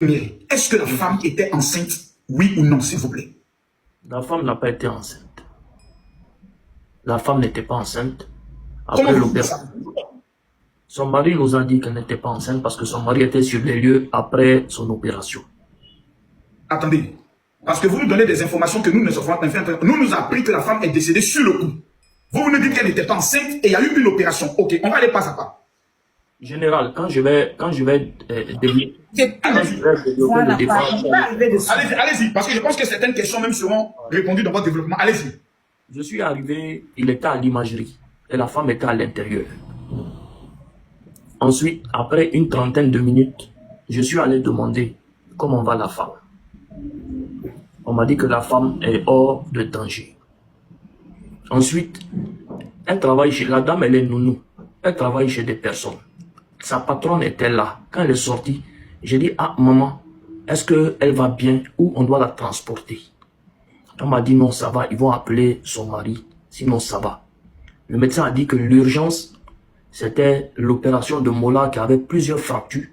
Est-ce que la femme était enceinte? Oui ou non, s'il vous plaît? La femme n'a pas été enceinte. La femme n'était pas enceinte. Comment Après vous dites ça? l'opération, son mari nous a dit qu'elle n'était pas enceinte parce que son mari était sur les lieux après son opération. Attendez, parce que vous nous donnez des informations que nous ne savons pas. Nous nous avons appris que la femme est décédée sur le coup. Vous nous dites qu'elle n'était pas enceinte et il y a eu une opération. Ok, on va aller pas à pas. Général, quand je vais développer le débat. Allez-y, parce que je pense que certaines questions même seront répondues dans votre développement. Allez-y. Je suis arrivé, il était à l'imagerie et la femme était à l'intérieur. Ensuite, après une trentaine de minutes, je suis allé demander comment va la femme. On m'a dit que la femme est hors de danger. Ensuite, elle travaille chez la dame, elle est nounou. Elle travaille chez des personnes. Sa patronne était là. Quand elle est sortie, j'ai dit, ah maman, est-ce qu'elle va bien ou on doit la transporter? On m'a dit non, ça va, ils vont appeler son mari, sinon ça va. Le médecin a dit que l'urgence, c'était l'opération de Mola qui avait plusieurs fractures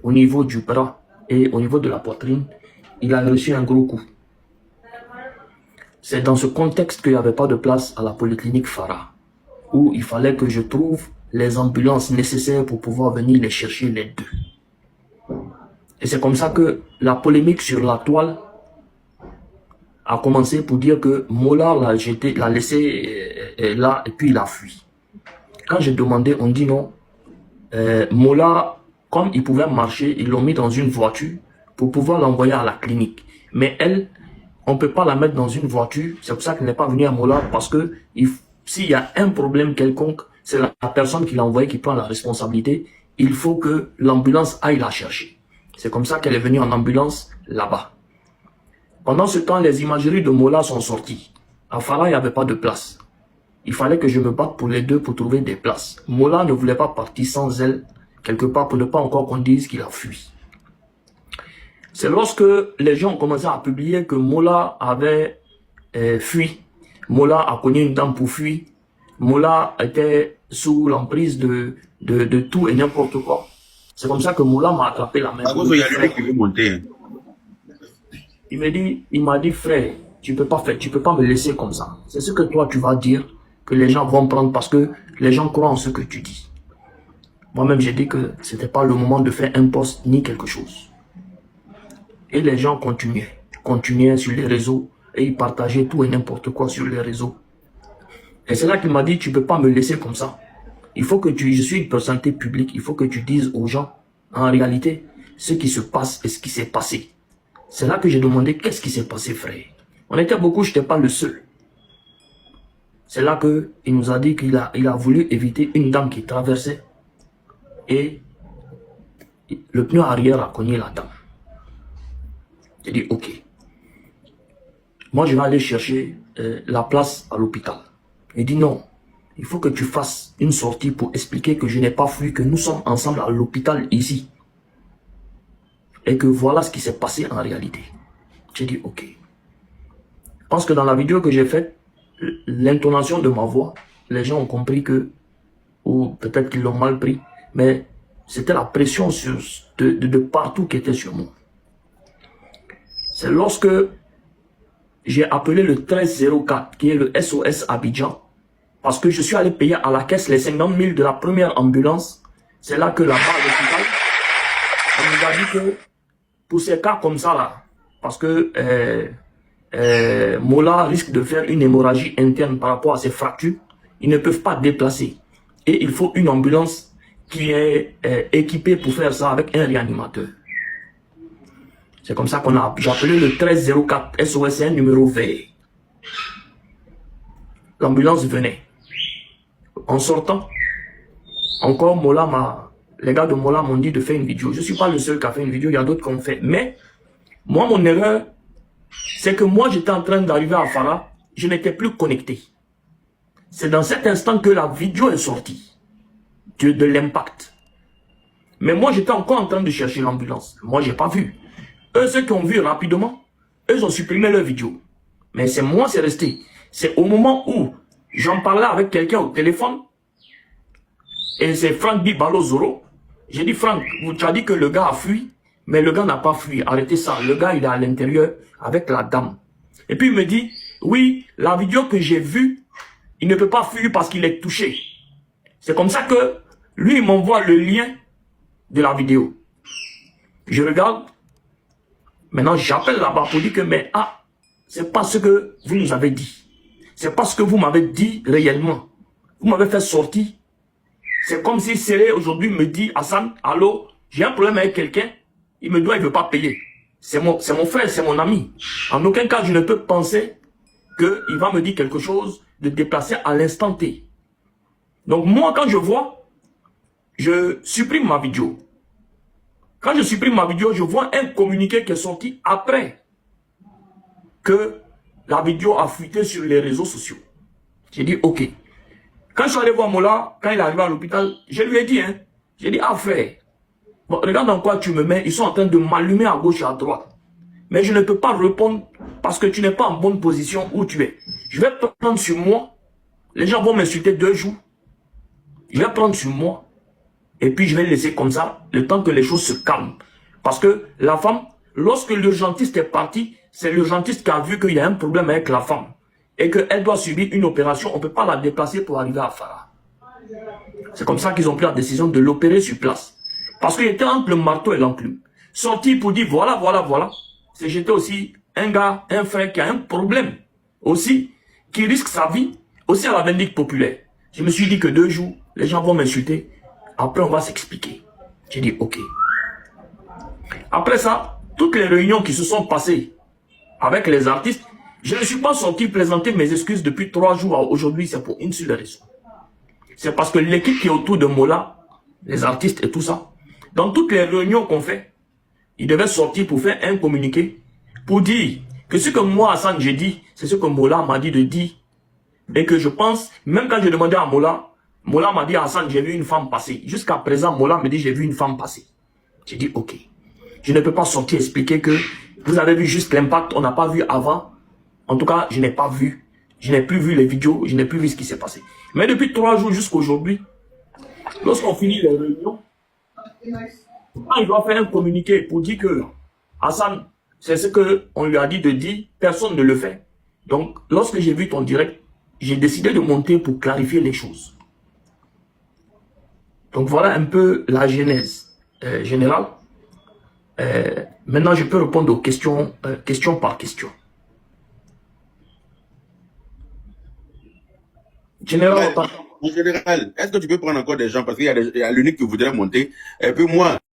au niveau du bras et au niveau de la poitrine. Il a reçu un gros coup. C'est dans ce contexte qu'il n'y avait pas de place à la polyclinique Farah, où il fallait que je trouve les ambulances nécessaires pour pouvoir venir les chercher les deux. Et c'est comme ça que la polémique sur la toile a commencé pour dire que Mola l'a laissé là et puis il a fui. Quand j'ai demandé, on dit non. Mola, comme il pouvait marcher, ils l'ont mis dans une voiture pour pouvoir l'envoyer à la clinique. Mais elle, on ne peut pas la mettre dans une voiture. C'est pour ça qu'elle n'est pas venue à Mola, parce que s'il y a un problème quelconque, c'est la personne qui l'a envoyée qui prend la responsabilité. Il faut que l'ambulance aille la chercher. C'est comme ça qu'elle est venue en ambulance là-bas. Pendant ce temps, les imageries de Mola sont sorties. À Farah, il n'y avait pas de place. Il fallait que je me batte pour les deux pour trouver des places. Mola ne voulait pas partir sans elle, quelque part, pour ne pas encore qu'on dise qu'il a fui. C'est lorsque les gens ont commencé à publier que Mola avait fui. Mola a connu une dame pour fuir. Mola était sous l'emprise de tout et n'importe quoi. C'est comme ça que Mola m'a attrapé la main. Il m'a dit, frère, tu peux pas me laisser comme ça. C'est ce que toi tu vas dire, que les gens vont prendre parce que les gens croient en ce que tu dis. Moi-même, j'ai dit que c'était pas le moment de faire un post ni quelque chose. Et les gens continuaient sur les réseaux et ils partageaient tout et n'importe quoi sur les réseaux. Et c'est là qu'il m'a dit, tu peux pas me laisser comme ça. Il faut que je suis une personnalité publique, il faut que tu dises aux gens, en réalité, ce qui se passe et ce qui s'est passé. C'est là que j'ai demandé, qu'est-ce qui s'est passé, frère? On était beaucoup, je n'étais pas le seul. C'est là qu'il nous a dit qu'il a voulu éviter une dame qui traversait et le pneu arrière a cogné la dame. J'ai dit, ok. Moi, je vais aller chercher la place à l'hôpital. Il dit, non, il faut que tu fasses une sortie pour expliquer que je n'ai pas fui, que nous sommes ensemble à l'hôpital ici. Et que voilà ce qui s'est passé en réalité. J'ai dit, ok. Je pense que dans la vidéo que j'ai faite, l'intonation de ma voix, les gens ont compris que, ou peut-être qu'ils l'ont mal pris, mais c'était la pression de partout qui était sur moi. C'est lorsque j'ai appelé le 1304, qui est le SOS Abidjan, parce que je suis allé payer à la caisse les 50 000 de la première ambulance. C'est là que là-bas, à l'hôpital, on nous a dit que pour ces cas comme ça, là, parce que Mola risque de faire une hémorragie interne par rapport à ses fractures, ils ne peuvent pas déplacer. Et il faut une ambulance qui est équipée pour faire ça avec un réanimateur. C'est comme ça qu'on a appelé le 1304 SOSN numéro vert. L'ambulance venait. En sortant, encore les gars de Mola m'ont dit de faire une vidéo. Je ne suis pas le seul qui a fait une vidéo, il y a d'autres qui ont fait. Mais, moi, mon erreur, c'est que moi, j'étais en train d'arriver à Farah, je n'étais plus connecté. C'est dans cet instant que la vidéo est sortie de l'impact. Mais moi, j'étais encore en train de chercher l'ambulance. Moi, je n'ai pas vu. Eux, ceux qui ont vu rapidement, eux ont supprimé leur vidéo. Mais c'est moi, c'est resté. C'est au moment où j'en parlais avec quelqu'un au téléphone, et c'est Franck Bibalo Zoro. J'ai dit, Franck, tu as dit que le gars a fui. Mais le gars n'a pas fui. Arrêtez ça. Le gars, il est à l'intérieur avec la dame. Et puis il me dit, oui, la vidéo que j'ai vue, il ne peut pas fuir parce qu'il est touché. C'est comme ça que lui, il m'envoie le lien de la vidéo. Je regarde. Maintenant, j'appelle là-bas pour dire que, mais c'est pas ce que vous nous avez dit. C'est pas ce que vous m'avez dit réellement. Vous m'avez fait sortir. C'est comme si Séré aujourd'hui me dit, Hassan, allô, j'ai un problème avec quelqu'un, il me doit, il ne veut pas payer. C'est mon frère, c'est mon ami. En aucun cas, je ne peux penser qu'il va me dire quelque chose de déplacé à l'instant T. Donc moi, quand je vois, je supprime ma vidéo. Quand je supprime ma vidéo, je vois un communiqué qui est sorti après que la vidéo a fuité sur les réseaux sociaux. J'ai dit, ok. Quand je suis allé voir Mola, quand il est arrivé à l'hôpital, je lui ai dit, j'ai dit, frère, bon, regarde dans quoi tu me mets, ils sont en train de m'allumer à gauche et à droite. Mais je ne peux pas répondre parce que tu n'es pas en bonne position où tu es. Je vais prendre sur moi, les gens vont m'insulter 2 jours. Je vais prendre sur moi, et puis je vais laisser comme ça, le temps que les choses se calment. Parce que la femme, lorsque l'urgentiste est parti, c'est l'urgentiste qui a vu qu'il y a un problème avec la femme. Et qu'elle doit subir une opération, on ne peut pas la déplacer pour arriver à Farah. C'est comme ça qu'ils ont pris la décision de l'opérer sur place. Parce qu'il était entre le marteau et l'enclume. Sorti pour dire voilà, voilà, voilà. C'est j'étais aussi un gars, un frère qui a un problème. Aussi, qui risque sa vie, aussi à la vindicte populaire. Je me suis dit que 2 jours, les gens vont m'insulter. Après, on va s'expliquer. J'ai dit ok. Après ça, toutes les réunions qui se sont passées avec les artistes, je ne suis pas sorti présenter mes excuses depuis 3 jours à aujourd'hui, c'est pour une seule raison. C'est parce que l'équipe qui est autour de Mola, les artistes et tout ça, dans toutes les réunions qu'on fait, ils devaient sortir pour faire un communiqué, pour dire que ce que moi, Hassan, j'ai dit, c'est ce que Mola m'a dit de dire. Et que je pense, même quand je demandais à Mola, Mola m'a dit, Hassan, j'ai vu une femme passer. Jusqu'à présent, Mola me dit, j'ai vu une femme passer. J'ai dit, ok. Je ne peux pas sortir expliquer que vous avez vu juste l'impact, on n'a pas vu avant. En tout cas, je n'ai pas vu. Je n'ai plus vu les vidéos, je n'ai plus vu ce qui s'est passé. Mais depuis 3 jours jusqu'à aujourd'hui, lorsqu'on finit les réunions, quand il doit faire un communiqué pour dire que Hassan, c'est ce qu'on lui a dit de dire, personne ne le fait. Donc, lorsque j'ai vu ton direct, j'ai décidé de monter pour clarifier les choses. Donc, voilà un peu la genèse générale. Maintenant, je peux répondre aux questions, question par question. Général, En général, est-ce que tu peux prendre encore des gens parce qu'il y a l'unique qui voudrait monter. Et puis moi,